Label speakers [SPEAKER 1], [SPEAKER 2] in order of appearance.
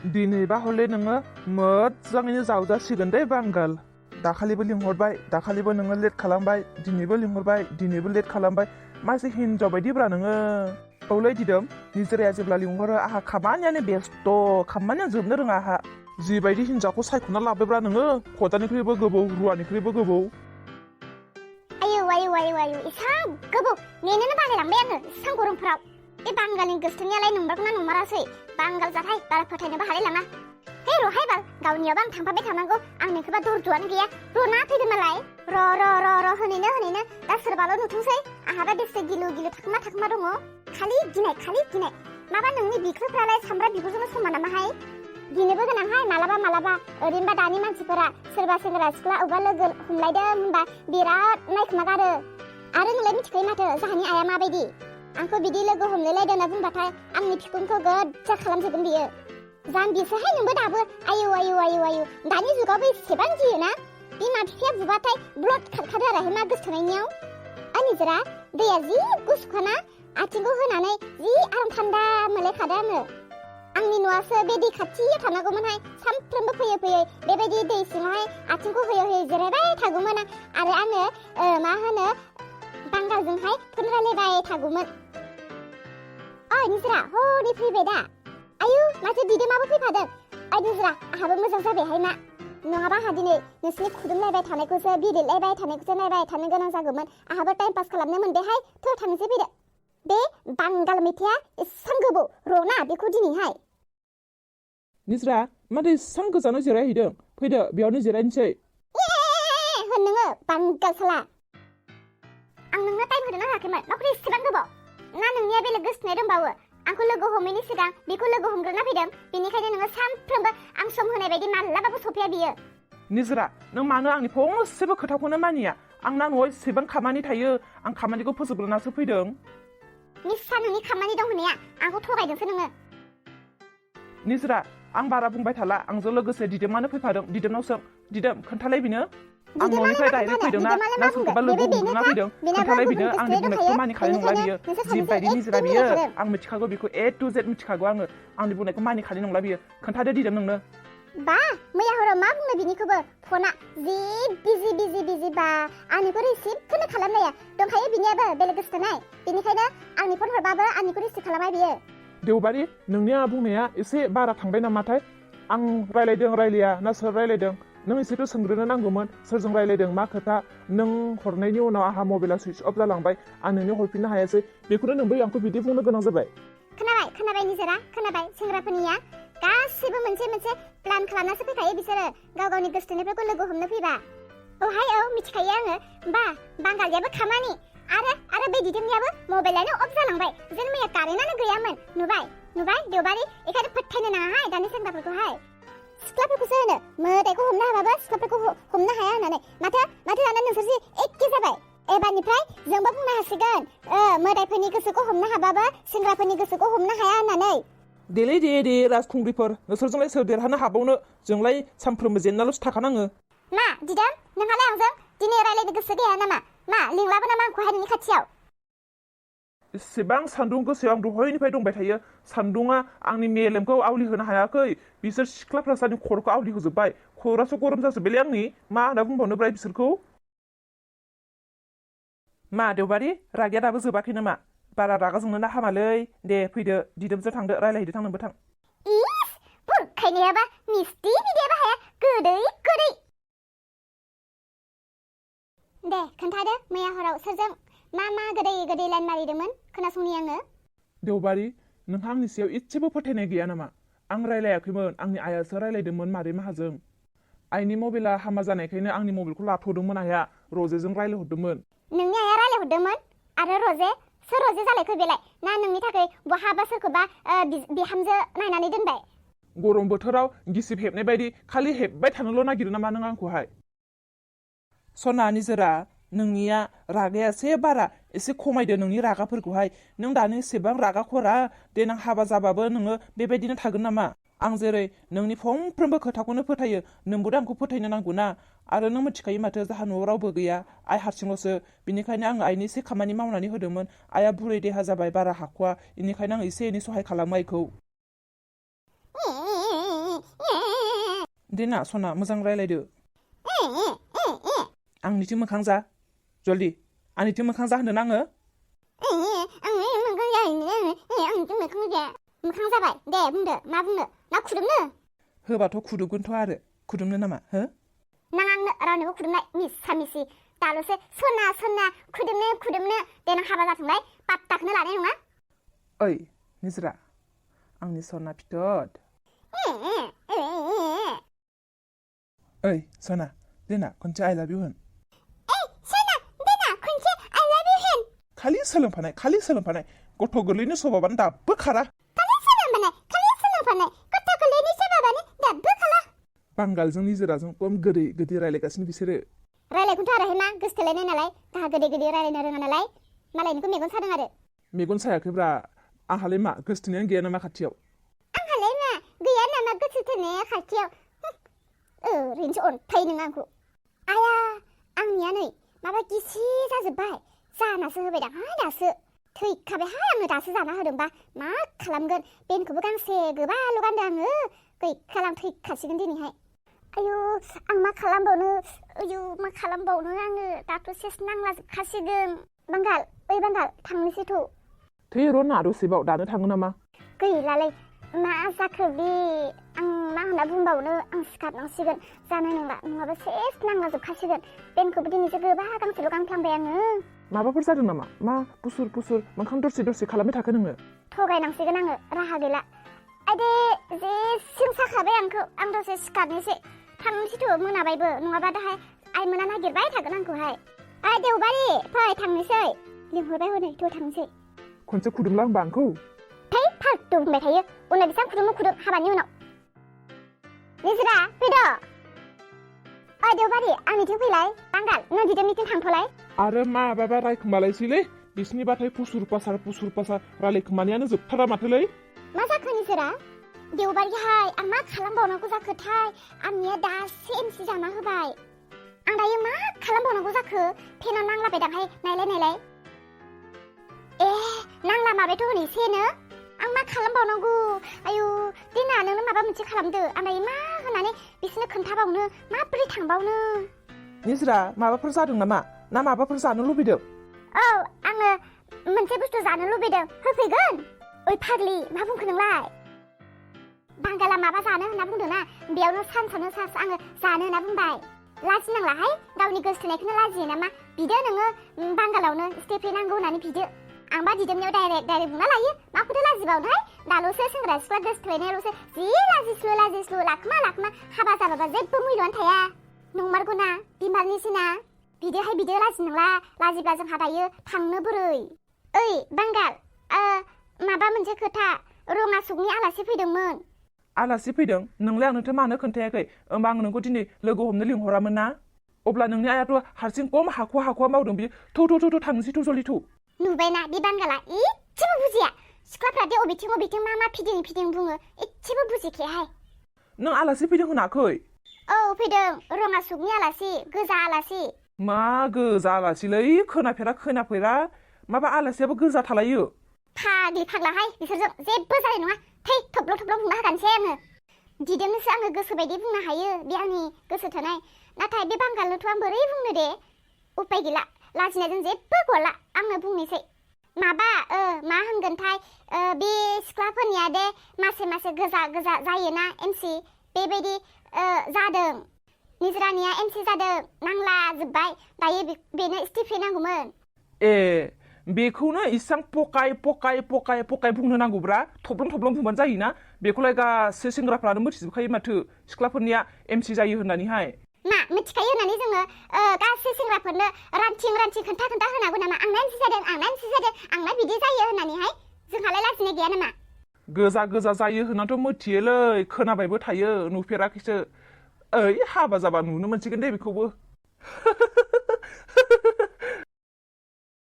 [SPEAKER 1] दिनैबा हले नोङो मोजाङैनो जावजासिगोन दे बांगाल दाखालिबो लिंहरबाय दाखालिबो नोङो लेट खालामबाय दिनैबो लिंहरबाय दिनैबो लेट खालामबाय मासे हिनजाव बायदिब्रा नोङो औलै दिदोम निजिराया जेब्ला लिंहरो आहा खामानियानो बेस्थ' खामानिया जोबनो रोङा आहा जिबायदि हिनजावखौ सायख'ना लाबायब्रा नोङो खदानिख्रुइबो गोबौ रुवानिख्रुइबो गोबौ
[SPEAKER 2] आयु इसां गोबौ नेनोनो बालायलांबाय आङो इसां गरमफोराव बे बांगालनि गोसथोनियालाय नंमारगौना नंमारासै बांगाल जाथाय बारा फोथायनोबो हालायलाङा हे रहाय बाल गावनियावबा आं थांफाबाय थानांगौ आंनिखौबा दरज'आनो गैया र'ना फैदो मालाय र' होनैनो दा सोरबाल' नुथोंसै आहाबा बेसे गिलु थाखोमा दङ खालि गिनाय माबा नोंनि बिख्लोफ्रालाय सामब्रा बिगुरजोंनो समान नामाहाय गिनोबो गोनांहाय मालाबा ओरैनोबा दानि मानसिफोरा सोरबा सेंग्रा सिख्ला अबा लोगो हमलायदों होनबा बिराद नायखोमागारो आरो नोंलाय मिथिखायो माथो जाहानि आया माबायदि आंखौ बिदि लोगो हमलायलायदों होनना बुंबाथाय आंनि बिखुंखौ गोज्जा खालामजोबगोन बियो जाम्बिसोहाय नोंबो दाबो आयु दानि जुगावबो एसेबां गियोना बिमा बिफाया बुबाथाय ब्लड खारखादो आरो मा गोसथोनायनियाव निजोरा दैया जि गुसुखाना आथिंखौ होनानै जि आराम थान्दा मोनलायखादो आङो आंनि न'आसो बे दै खाथियाव थानांगौमोनहाय सानफ्रोमबो फैयै बेबायदि दै सिङावहाय आथिंखौ होयै जिरायबाय थागौमोन आरो आङो मा होनो बांगालजोंहाय फन रायलायबाय थागौमोन निजोरा हनै फैबाय दा आयु माथो दिदोमाबो फैफादों निजोरा आहाबो मोजां जाबायहाय मा नङाबा आहा दिनै नोंसिनि खुदुमलायबाय थानायखौसो बिलिरलायबाय थानायखौसो नायबाय थानो गोनां जागौमोन आहाबो टाइम पास खालामनो मोनबायहाय थौ थांनोसै फैदो बे बांगाल मेथाइया एसां गोबौ र'ना बेखौ दिनैहाय
[SPEAKER 1] निजरा माथो एसां गोजानाव जिरायहैदों फैदो बेयावनो जिरायनोसै
[SPEAKER 2] होन नोङो बांगाल साला आं नोंनो टाइम होदोंना होआखैमोन माखौ एसेबां गोबाव ना नोंनिया बेलेग गोसथोनाय दंबावो आंखौ लोगो हमैनि सिगां बेखौ लोगो हमग्रोना फैदों बेनिखायनो नोङो सानफ्रोमबो आं सम होनाय बायदि मालाबाबो सफैया बियो
[SPEAKER 1] निजरा नों मानो आंनि फंसेबो खोथाखौनो मानिया आंना न'आव एसेबां खामानि थायो आं खामानिखौ फोजोबग्रोनासो फैदों
[SPEAKER 2] निस्सा नोंनि खामानि दं होननाया आंखौ थगायदोंसो नोङो
[SPEAKER 1] निजरा आं बारा बुंबाय थाला आंजों लोगोसे दिदोमानो फैफादों दिदोमनाव सों दिदोम खोन्थालाय बिनो आं न'निफ्राय डाइरेक्ट फैदोंना ना सोरखौबा लोगो हमग्रोना फैदों खोन्थालाय बिनो आंनि बुंनायखौ मानिखानाय नंला बियो जिबायदि निजरा बियो आं मिथिखागौ बेखौ A to Z मिथिखागौ आङो आंनि बुंनायखौ मानिखानाय नंला बियो खोन्थादो दिदोम नोंनो
[SPEAKER 2] बा मैया हराव मा बुंनो बिनिखौबो फना जि बिजि बा आंनिखौ रिसिभखौनो खालामनाया दंखायो बिनियाबो बेलेग गोसथोनाय बेनिखायनो आंनि फन हरबाबो आंनिखौ रिसिभ खालामा बियो
[SPEAKER 1] देवबारि नोंनिया बुंनाया एसे बारा थांबाय नामाथाय आं रायलायदों रायलाया ना सोर रायलायदों नों एसेथ' सोंग्रोनो नांगौमोन सोरजों रायलायदों मा खोथा नों हरनायनि उनाव आहा मबाइला सुइच अफ जालांबाय आं नोंनो हरफिननो हायासै बेखौनो नोंबो आंखौ बिदि बुंनो गोनां जाबाय
[SPEAKER 2] खोनाबाय निजोरा खोनाबाय सेंग्राफोरनिया गासिबो मोनसे प्लान खालामनासो फैखायो बिसोरो गावनि गोसथोनायफोरखौ लोगो हमनो फैबा मिथिखायो आङो बा बांगालियाबो खामानि आरो बे दिदोमनियाबो मबाइलानो अफ जालांबाय जेन मैया कारेन्टआनो गैयामोन नुबाय देवबारि एखायनो फोथायनो नाङाहाय दानि सेंग्राफोरखौहाय सिख्लाफोरखौसो होनो मोदायखौ हमनो हाबाबो सिख्लाफोरखौ हमनो हाया होननानै माथो दाना नोंसोर जि एखे जाबाय एबारनिफ्राय जोंबो बुंनो हासिगोन मोदायफोरनि गोसोखौ हमनो हाबाबो सेंग्राफोरनि गोसोखौ हमनो हाया होननानै
[SPEAKER 1] दे राजखुंग्रिफोर नोंसोरजोंलाय सोर देरहानो हाबावनो जोंलाय सानफ्रोमबो जेननाल'सो थाखानाङो
[SPEAKER 2] मा दिदोम नोंहालाय आंजों दिनै रायलायनो गोसो गैया नामा मा लिंलाबो नामा आंखौहाय नोंनि खाथियाव
[SPEAKER 1] एसेबां सान्दुं गोसायाव आं दहायनिफ्राय दंबाय थायो सान्दुङा आंनि मेलेमखौ आवलिहोनो हायाखै बिसोर सिख्लाफ्रासो आंनि खर'खौ आवलिहोजोब्बाय खर'आसो गरम जाजोब्बायलै आंनि मा होनना बुंबावनोब्रा बिसोरखौ मा देवबारि रागाया दाबो जोबाखै नामा बारा रागा जोंनो हामालै दे फैदो दिदोमजों थांदो रायलायहैदो थां नोंबो थां
[SPEAKER 2] बुरखायनायाबा मिस्टि बिदियाबा हाया गोदै दे खोन्थादो मैया हराव सोरजों मा गोदै लाइन मारिदोंमोन खोनासंनि आङो
[SPEAKER 1] देवबारि नोंहा आंनि सायाव इसेबो फोथायनाय गैया नामा आं रायलायाखैमोन आंनि आइयासो रायलायदोंमोन मादै माहाजों आइनि मबाइला हामा जानायखायनो आंनि मबाइलखौ लाथ'दोंमोन आइया रजेजों रायलायहरदोंमोन
[SPEAKER 2] नोंनि आइया रायलायहरदोंमोन आरो रजे सोर रजे जालायखो बेलाय ना नोंनि थाखाय बहाबा सोरखौबा बिहामजो नायनानै दोनबाय
[SPEAKER 1] गरम बोथोराव गिसिब हेबनाय बायदि खालि हेबबाय थानोल' नागिरो नामा नों आंखौहाय सना निजोरा नोंनिया रागाया एसे बारा एसे खमायदो नोंनि रागाफोरखौहाय नों दानो एसेबां रागा खरा देनां हाबा जाबाबो नोङो बेबायदिनो थागोन नामा आं जेरै नोंनि फंफ्रोमबो खोथाखौनो फोथायो नोंबो आंखौ फोथायनो नांगौ ना आरो नों मिथिखायो माथो जाहा न'आव रावबो गैया आइ हारसिंल'सो बिनिखायनो आं आइनि एसे खामानि मावनानै होदोंमोन आइया बुरै देहा जाबाय बारा हाख'वा बेनिखायनो आं एसे एनै सहाय खालामो आइखौ देना सना मोजां रायलायदो आंनिथिं मोखां जा जल्दि आंनिथिं मोखां जा होनदों आङो
[SPEAKER 2] मोखां जाबाय दे बुंदो मा बुंनो ना खुदुमनो
[SPEAKER 1] होबाथ' खुदुमगोनथ' आरो खुदुमनो नामा हो
[SPEAKER 2] नाङा आंनो रावनोबो खुदुमनाय मिसा मिसि दाल'सो सना खुदुमनो देनां हाबा जाथोंलाय पात्ताखौनो लानाय नङा
[SPEAKER 1] ओइ निजरा आंनि सना फिथोद ओइ सना देना खनसे आइ लाभ इउ होन खालि सोलोंफानाय गथ' गोरलैनि सभाबानो दाबो खारा बांगालजों निजोराजों खम गोदै रायलायगासिनो बिसोरो
[SPEAKER 2] रायलायखौथ' आरो मा गोसथोलायनाय नालाय गाहा गोदै रायलायनो रोङा नालाय मालायनिखौ मेगन सादों आरो
[SPEAKER 1] मेगन सायाखैब्रा आंहालाय मा गोसथोनायानो गैया नामा खाथियाव
[SPEAKER 2] आंहालाय मा गैया नामा गोसथोनाया खाथियाव ओरैनोसो अन्थाय नों आंखौ आया आंनिया नै माबा गिसि जाजोब्बाय जानासो होबाय दाहाय दासो थैखाबायहाय आङो दासो जाना होदोंबा मा खालामगोन बेनखौबो गांसे गोबाल' गानदों आङो गैखालां थैखासिगोन दिनैहाय आयु आं मा खालामबावनो आङो दाथ' सेस नांलाजोबखासिगोन बांगाल थांनोसैथ'
[SPEAKER 1] थै र' ना दसेबाव दानो थाङो नामा
[SPEAKER 2] गैलालै मा जाखो बे आं मा होनना बुंबावनो आं सिखारनांसिगोन जानाय नंला नङाबा सेस नांलाजोबखासिगोन बेनखौबो दिनैसो गोबा गांसेल' गानफ्लांबाय आङो
[SPEAKER 1] माबाफोर जादों नामा मा पुसुर मोखां दरसे खालामबाय थाखो नोङो
[SPEAKER 2] थगायनांसिगोन आङो राहा गैला आइदे जे सिंसाखाबाय आं दसे सिखारनोसै थांनोसैथ' मोनाबायबो नङाबा दाहाय आइमोना नागिरबाय थागोन आंखौहाय ओइ देवबारि फै थांनोसै लिंहरबाय हनै थ' थांनोसै
[SPEAKER 1] खनसे खुदुमला होनबा आंखौ
[SPEAKER 2] थै फाल्तु बुंबाय थायो उनाव बेसेबां खुदुम हाबानि उनाव निजरा फैद' ओइ देवबारि आंनिथिं फैलाय बांगाल नों दिदोमनिथिं थांथ'लाय
[SPEAKER 1] आरो माबाबा रायखोमालायसैलै बिसिनि बाथाय पुसुर पासार रायलायखोमानायानो जोबथारा माथोलै
[SPEAKER 2] मा जाखो निजरा देवबारिहाय आं मा खालामबावनांगौ जाखोथाय आंनिया दासो एमसि जाना होबाय आं दायो मा खालामबावनांगौ जाखो फेनाव नांलाबाय दाहाय नायलाय नांला माबायथ' हनै सेनो आं मा खालामबावनांगौ आयु दिना नोंनो माबा मोनसे खालामदो आं दायो मा होननानै बिसोरनो खोन्थाबावनो माबोरै थांबावनो
[SPEAKER 1] निजरा माबाफोर जादों नामा ना माबाफोर जानो लुबैदों
[SPEAKER 2] औ आङो मोनसे बुस्थु जानो लुबैदों होफैगोन ओइ फाग्लि मा बुंखो नोंलाय बांगाला माबा जानो होनना बुंदोंना बेयावनो सानसावनो सास आङो जानो होनना बुंबाय लाजिनांलाहाय गावनि गोसथोनायखौनो लाजियो नामा बिदो नोङो बांगालावनो स्टेफे नांगौ होननानै बिदो आंबा दिदोमनियाव डाइरेक्ट बुंना लायो माखौथो लाजिबावनोहाय दाल'सो सेंग्रा सिख्ला गोसथोलायनायाल'सो जि लाजिस्लु लाखोमा हाबा जाबाबा जेबो मुल्यआनो थाया नंमारगौना बिमारनिसोना बिदो लाजिनांला लाजिब्ला जोंहा दायो थांनो बोरै ओइ बांगाल माबा मोनसे खोथा रङा सुगनि आलासि फैदोंमोन
[SPEAKER 1] आलासि फैदों नोंलाय आंनोथ' मानो खोन्थायाखै होमबा आं नोंखौ दिनै लोगो हमनो लिंहरामोन ना अब्ला नोंनि आयाथ' हारसिं कम हाखुवा मावदों बियो थ' थांनोसै थ' जल्दि थ'
[SPEAKER 2] नुबायना बे बांगाला इसेबो बुजिया सिख्लाफ्रा दे अबेथिं मा फिदिं बुङो इसेबो बुजिखायाहाय
[SPEAKER 1] नों आलासि फैदों होनाखै
[SPEAKER 2] औ फैदों रङा सुगनि आलासि गोजा आलासि
[SPEAKER 1] मा गोजा आलासिलै खोनाफेरा माबा आलासियाबो गोजा थालायो
[SPEAKER 2] फाग्लाहाय बिसोरजों जेबो जानाय नङा थै थब्ल' बुंना होगानोसै आङो दिदोंनोसो आङो गोसो बायदि बुंनो हायो बे आंनि गोसो थोनाय नाथाय बे बांगालनोथ' आं बोरै बुंनो दे उपाय गैला लाजिनायजों जेबो गला आंनो बुंनोसै माबा मा होनगोनथाय बे सिख्लाफोरनिया दे मासे गोजा जायोना एमसि बेबायदि जादों निजरानिया एमसि जादों नांला जोब्बाय दायो बेनो स्टिफे नांगौमोन
[SPEAKER 1] बेखौनो इसां पकाय बुंनो नांगौब्रा थब्लं बुंबानो जायोना बेखौलाय गासै सेंग्राफ्रानो मिथिजोबखायो माथो सिख्लाफोरनिया एमसि जायो होननानैहाय
[SPEAKER 2] मा मिथिखायो होननानै जोङो गासै सेंग्राफोरनो रानथिं खोन्था होनांगौ नामा आंना एमसि जादों आंना बिदि जायो होननानैहाय जोंहालाय लाजिनाय गैया नामा
[SPEAKER 1] गोजा जायो होननाथ' मिथियोलै खोनाबायबो थायो नुफेराखैसो ओइ हाबा जाबा नुनो मोनसिगोन दे बेखौबो